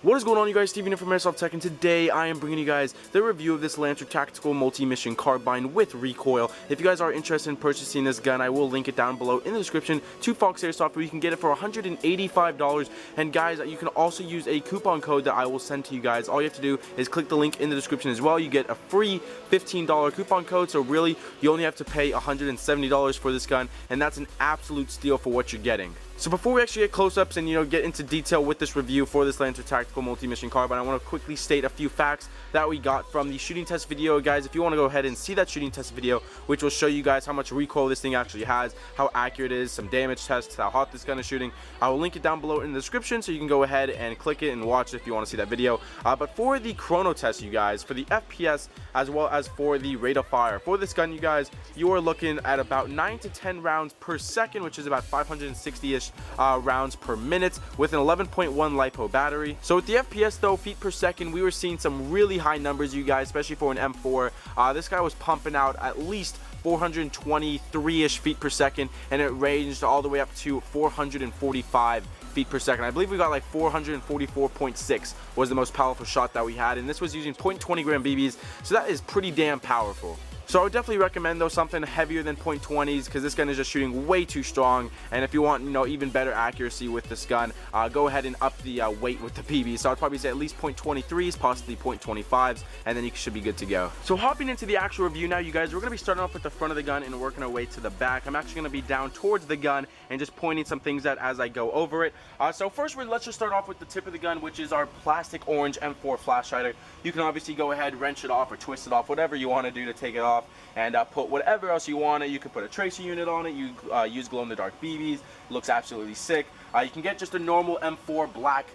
What is going on, you guys? Steven here from Airsoft Tech, and today I am bringing you guys the review of this Lancer Tactical Multi-Mission Carbine with recoil. If you guys are interested in purchasing this gun, I will link it down below in the description to Fox Airsoft, where you can get it for $185. And guys, you can also use a coupon code that I will send to you guys. All you have to do is click the link in the description as well. You get a free $15 coupon code, so really you only have to pay $170 for this gun, and that's an absolute steal for what you're getting. So before we actually get close-ups and get into detail with this review for this Lancer Tactical Multi-Mission Carbine, I want to quickly state a few facts that we got from the shooting test video. Guys, if you want to go ahead and see that shooting test video, which will show you guys how much recoil this thing actually has, how accurate it is, some damage tests, how hot this gun is shooting, I will link it down below in the description, so you can go ahead and click it and watch it if you want to see that video. But for the chrono test, you guys, for the FPS as well as for the rate of fire for this gun, you guys, you are looking at about 9 to 10 rounds per second, which is about 560-ish rounds per minute with an 11.1 LiPo battery. So with the FPS though, feet per second, we were seeing some really high numbers, you guys, especially for an M4. This guy was pumping out at least 423-ish feet per second, and it ranged all the way up to 445 feet per second. I believe we got like 444.6 was the most powerful shot that we had, and this was using 0.20 gram BBs, so that is pretty damn powerful. So I would definitely recommend though something heavier than 0.20s, because this gun is just shooting way too strong. And if you want even better accuracy with this gun, go ahead and up the weight with the BB. So I'd probably say at least 0.23s, possibly 0.25s, and then you should be good to go. So hopping into the actual review now, you guys, we're gonna be starting off with the front of the gun and working our way to the back. I'm actually gonna be down towards the gun and just pointing some things out as I go over it. So first, let's just start off with the tip of the gun, which is our plastic orange M4 flash hider. You can obviously go ahead, wrench it off or twist it off, whatever you want to do to take it off, and put whatever else you want it. You can put a tracer unit on it. You use glow-in-the-dark BBs. Looks absolutely sick. You can get just a normal M4 black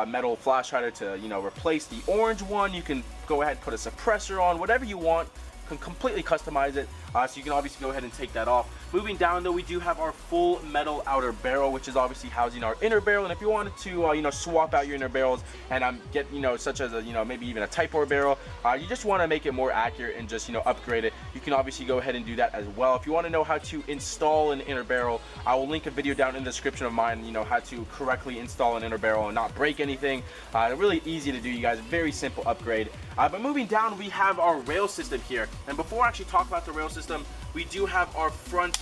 metal flash hider to replace the orange one. You can go ahead and put a suppressor on, whatever you want. Can completely customize it, so you can obviously go ahead and take that off. Moving down though, we do have our full metal outer barrel, which is obviously housing our inner barrel. And if you wanted to swap out your inner barrels and get such as a maybe even a Type 4 barrel, you just want to make it more accurate and just upgrade it, you can obviously go ahead and do that as well. If you want to know how to install an inner barrel, I will link a video down in the description of mine, how to correctly install an inner barrel and not break anything. Really easy to do, you guys, very simple upgrade. But moving down, we have our rail system here. And before I actually talk about the rail system, we do have our front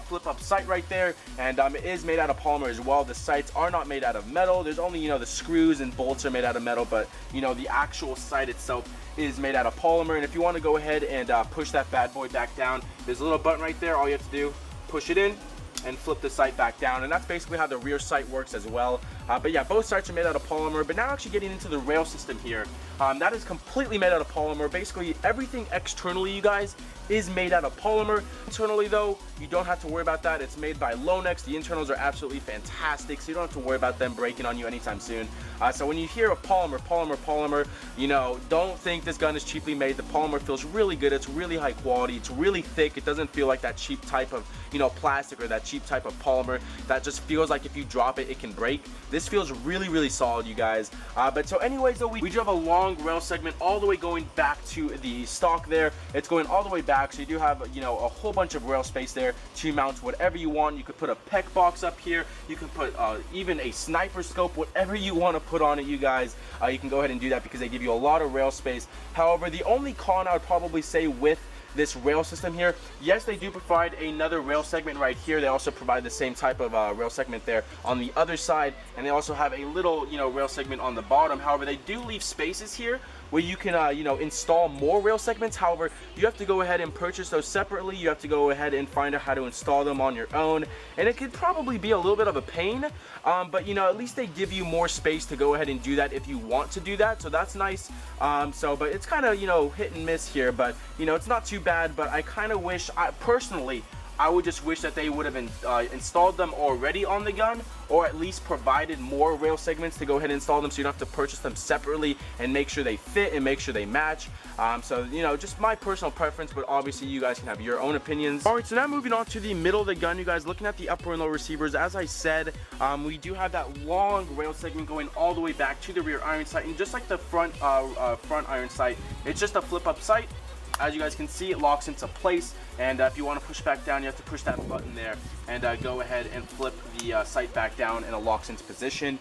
flip-up sight right there, and it is made out of polymer as well. The sights are not made out of metal. There's only the screws and bolts are made out of metal, but the actual sight itself is made out of polymer. And if you want to go ahead and push that bad boy back down, there's a little button right there. All you have to do, push it in and flip the sight back down, and that's basically how the rear sight works as well. But yeah, both sights are made out of polymer. But now actually getting into the rail system here, that is completely made out of polymer. Basically everything externally, you guys, is made out of polymer. Internally though, you don't have to worry about that. It's made by Lonex. The internals are absolutely fantastic, so you don't have to worry about them breaking on you anytime soon. So when you hear of polymer, don't think this gun is cheaply made. The polymer feels really good. It's really high quality. It's really thick. It doesn't feel like that cheap type of plastic or that cheap type of polymer that just feels like if you drop it, it can break. This feels really, really solid, you guys. But so anyways though, we do have a long rail segment all the way going back to the stock there. It's going all the way back, so you do have a whole bunch of rail space there to mount whatever you want. You could put a PEC box up here. You can put even a sniper scope, whatever you want to put on it, you guys. You can go ahead and do that because they give you a lot of rail space. However, the only con I would probably say with this rail system here, yes, they do provide another rail segment right here. They also provide the same type of rail segment there on the other side, and they also have a little rail segment on the bottom. However, they do leave spaces here where you can install more rail segments. However, you have to go ahead and purchase those separately. You have to go ahead and find out how to install them on your own, and it could probably be a little bit of a pain, but at least they give you more space to go ahead and do that if you want to do that, so that's nice. But it's kind of hit and miss here, but it's not too bad. But I kind of wish, personally, I would just wish that they would have installed them already on the gun, or at least provided more rail segments to go ahead and install them, so you don't have to purchase them separately and make sure they fit and make sure they match. So just my personal preference, but obviously you guys can have your own opinions. Alright, so now moving on to the middle of the gun, you guys, looking at the upper and lower receivers, as I said, we do have that long rail segment going all the way back to the rear iron sight, and just like the front iron sight, it's just a flip up sight. As you guys can see, it locks into place. and if you want to push back down, you have to push that button there and go ahead and flip the sight back down, and it locks into position.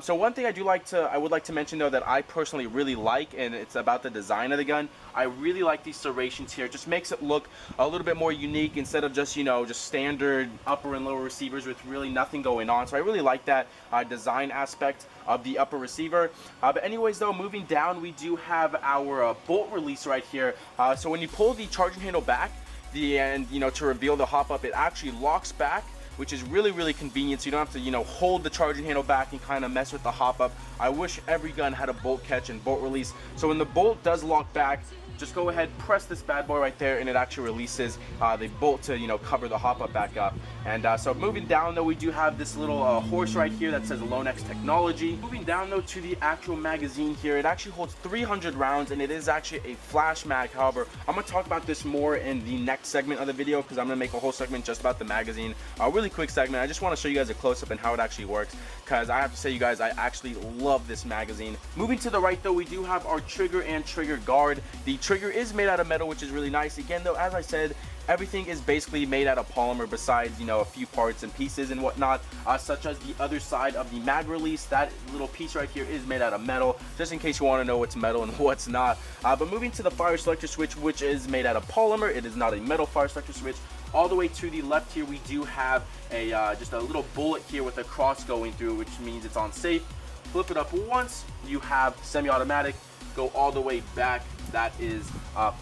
So one thing I would like to mention though that I personally really like, and it's about the design of the gun. I really like these serrations here. It just makes it look a little bit more unique instead of just, you know, just standard upper and lower receivers with really nothing going on. So I really like that design aspect of the upper receiver. But anyways though, moving down, we do have our bolt release right here. So when you pull the charging handle back, and you know, to reveal the hop up, it actually locks back, which is really convenient, so you don't have to, you know, hold the charging handle back and kind of mess with the hop up. I wish every gun had a bolt catch and bolt release. So when the bolt does lock back, just go ahead, press this bad boy right there, and it actually releases the bolt to, you know, cover the hop up back up. And so moving down though, we do have this little horse right here that says Lonex Technology. Moving down though to the actual magazine here, it actually holds 300 rounds, and it is actually a flash mag. However, I'm going to talk about this more in the next segment of the video, because I'm going to make a whole segment just about the magazine. A really quick segment. I just want to show you guys a close-up and how it actually works, because I have to say, you guys, I actually love this magazine. Moving to the right though, we do have our trigger and trigger guard. The trigger is made out of metal, which is really nice. Again though, as I said, everything is basically made out of polymer, besides, you know, a few parts and pieces and whatnot, such as the other side of the mag release. That little piece right here is made out of metal, just in case you want to know what's metal and what's not. But moving to the fire selector switch, which is made out of polymer, it is not a metal fire selector switch. All the way to the left here, we do have a just a little bullet here with a cross going through, which means it's on safe. Flip it up once, you have semi-automatic. Go all the way back, that is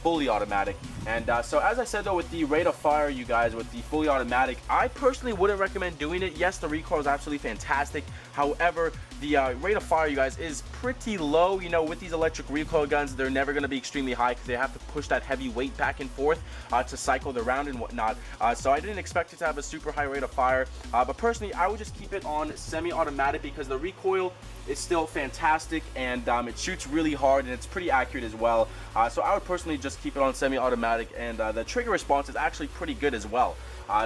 fully automatic. And so as I said though, with the rate of fire, you guys, with the fully automatic, I personally wouldn't recommend doing it. Yes, the recoil is absolutely fantastic. However, the rate of fire, you guys, is pretty low. You know, with these electric recoil guns, they're never going to be extremely high, because they have to push that heavy weight back and forth to cycle the round and whatnot. So I didn't expect it to have a super high rate of fire. But personally, I would just keep it on semi-automatic, because the recoil is still fantastic, and it shoots really hard, and it's pretty accurate as well. So I would personally just keep it on semi-automatic, and the trigger response is actually pretty good as well.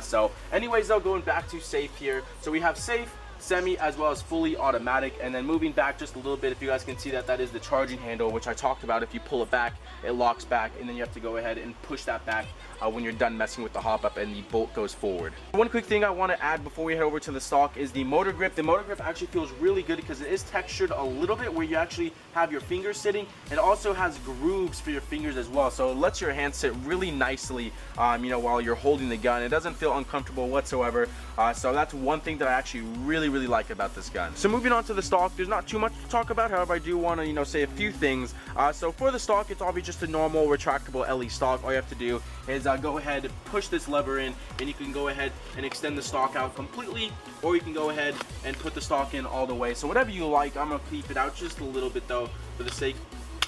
So anyways though, going back to safe here, so we have safe, semi, as well as fully automatic. And then moving back just a little bit, if you guys can see that, that is the charging handle, which I talked about. If you pull it back, it locks back, and then you have to go ahead and push that back when you're done messing with the hop up, and the bolt goes forward. One quick thing I want to add before we head over to the stock is the motor grip. The motor grip actually feels really good, because it is textured a little bit where you actually have your fingers sitting. It also has grooves for your fingers as well, so it lets your hand sit really nicely, you know, while you're holding the gun. It doesn't feel uncomfortable whatsoever. So that's one thing that I actually really like about this gun. So moving on to the stock, there's not too much to talk about. However, I do want to, you know, say a few things. So for the stock, it's obviously just a normal retractable LE stock. All you have to do is go ahead, push this lever in, and you can go ahead and extend the stock out completely, or you can go ahead and put the stock in all the way. So whatever you like. I'm gonna keep it out just a little bit though, for the sake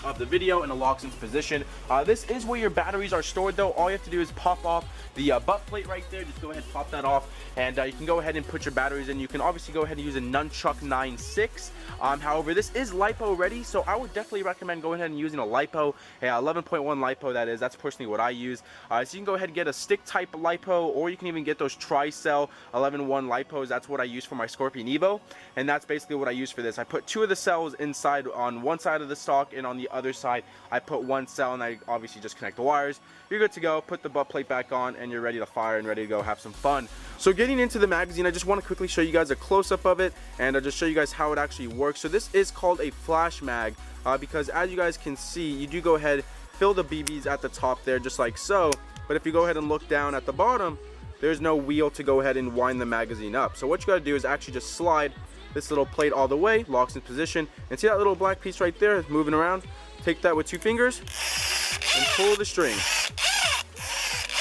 of the video, and it locks into position. This is where your batteries are stored though. All you have to do is pop off the butt plate right there. Just go ahead, pop that off, and you can go ahead and put your batteries in. You can obviously go ahead and use a Nunchuck 9.6. However, this is LiPo ready, so I would definitely recommend going ahead and using a LiPo, 11.1 LiPo that is. That's personally what I use. So you can go ahead and get a stick type LiPo, or you can even get those tri-cell 11.1 LiPos. That's what I use for my Scorpion Evo, and that's basically what I use for this. I put 2 of the cells inside on one side of the stock, and on the other side I put 1 cell, and I obviously just connect the wires. You're good to go. Put the butt plate back on, and you're ready to fire and ready to go have some fun. So getting into the magazine, I just want to quickly show you guys a close-up of it, and I'll just show you guys how it actually works. So this is called a flash mag, because as you guys can see, you do go ahead, fill the BBs at the top there just like so, but if you go ahead and look down at the bottom, there's no wheel to go ahead and wind the magazine up. So what you got to do is actually just slide this little plate all the way, locks in position, and see that little black piece right there is moving around? Take that with 2 fingers and pull the string.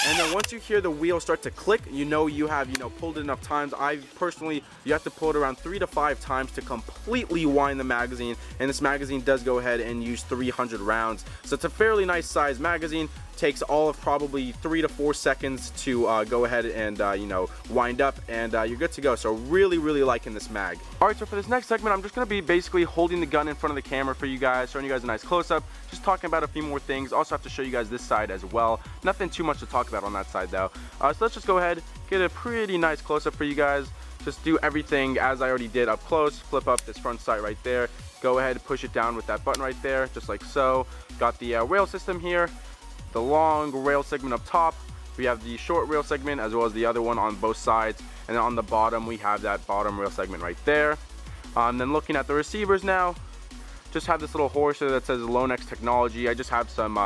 And then once you hear the wheel start to click, you know you have, pulled it enough times. You have to pull it around 3 to 5 times to completely wind the magazine. And this magazine does go ahead and use 300 rounds. So it's a fairly nice size magazine. Takes all of probably 3 to 4 seconds to go ahead and wind up, and you're good to go. So really liking this mag. Alright, so for this next segment, I'm just going to be basically holding the gun in front of the camera for you guys, showing you guys a nice close-up, just talking about a few more things. Also have to show you guys this side as well. Nothing too much to talk about on that side though. So let's just go ahead, get a pretty nice close-up for you guys. Just do everything as I already did up close. Flip up this front sight right there. Go ahead and push it down with that button right there, just like so. Got the rail system here, the long rail segment up top. we have the short rail segment as well as the other one on both sides, and then on the bottom we have that bottom rail segment right there. And then looking at the receivers now, just have this little horse there that says Limitless technology. I just have some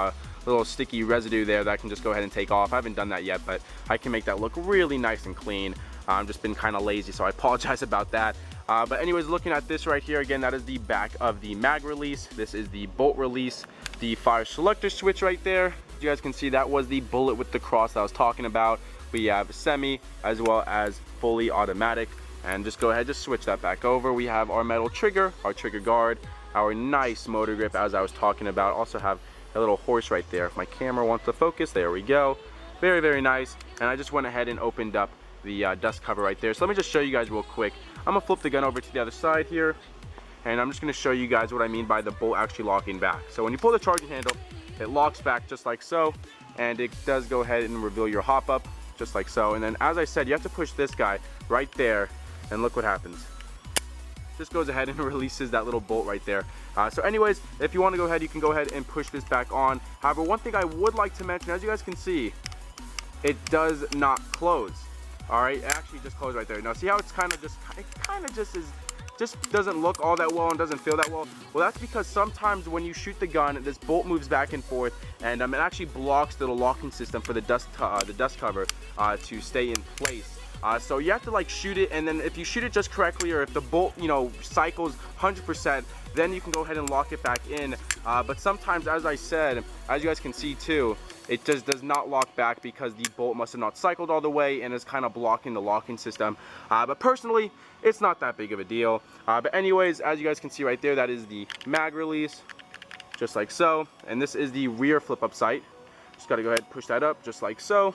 little sticky residue there that I can just go ahead and take off. I haven't done that yet, but I can make that look really nice and clean. I've just been kind of lazy, so I apologize about that. But anyways, looking at this right here, again, that is the back of the mag release. This is the bolt release, the fire selector switch right there. As you guys can see, that was the bullet with the cross that I was talking about. We have semi as well as fully automatic. And just go ahead, just switch that back over. We have our metal trigger, our trigger guard, our nice motor grip as I was talking about. Also have a little horse right there. If my camera wants to focus, there we go. Very, very nice. And I just went ahead and opened up the dust cover right there. So let me just show you guys real quick. I'm gonna flip the gun over to the other side here, and I'm just gonna show you guys what I mean by the bolt actually locking back. So when you pull the charging handle, it locks back just like so, and it does go ahead and reveal your hop up just like so. And then as I said, you have to push this guy right there, and look what happens. This goes ahead and releases that little bolt right there. So anyways, if you want to go ahead, you can go ahead and push this back on. However, one thing I would like to mention, as you guys can see, it does not close. All right, it actually just closed right there. Now see how it's kind of just doesn't look all that well and doesn't feel that well? Well, that's because sometimes when you shoot the gun, this bolt moves back and forth, and it actually blocks the locking system for the dust cover to stay in place. So you have to like shoot it, and then if you shoot it just correctly, or if the bolt, you know, cycles 100%, then you can go ahead and lock it back in. But sometimes, as I said, as you guys can see too, it just does not lock back because the bolt must have not cycled all the way and is kind of blocking the locking system. But personally, it's not that big of a deal. But anyways, as you guys can see right there, that is the mag release, just like so. And this is the rear flip up sight. Just gotta go ahead and push that up just like so.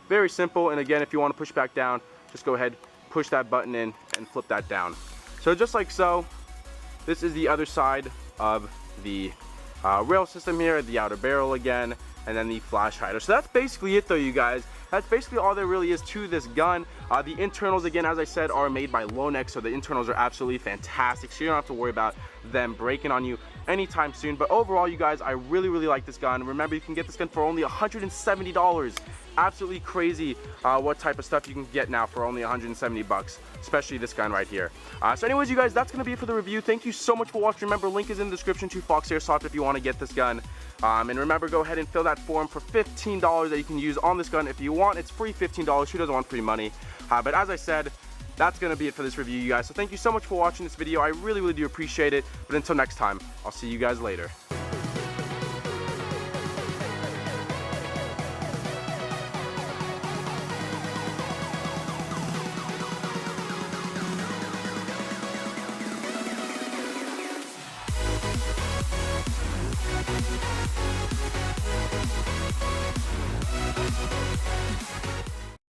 Very simple. And again, if you want to push back down, just go ahead, push that button in and flip that down. So just like so. This is the other side of the rail system here, the outer barrel again, and then the flash hider. So that's basically it though, you guys. That's basically all there really is to this gun. The internals, again, as I said, are made by Limitless, so the internals are absolutely fantastic, so you don't have to worry about them breaking on you anytime soon. But overall, you guys, I really, really like this gun. Remember, you can get this gun for only $170. Absolutely crazy what type of stuff you can get now for only 170 bucks, especially this gun right here. So anyways, you guys, that's gonna be it for the review. Thank you so much for watching. Remember, link is in the description to Fox Airsoft if you want to get this gun. And remember, go ahead and fill that form for $15 that you can use on this gun if you want. It's free $15. Who doesn't want free money? But as I said, that's gonna be it for this review, you guys. So thank you so much for watching this video. I really, really do appreciate it. But until next time, I'll see you guys later.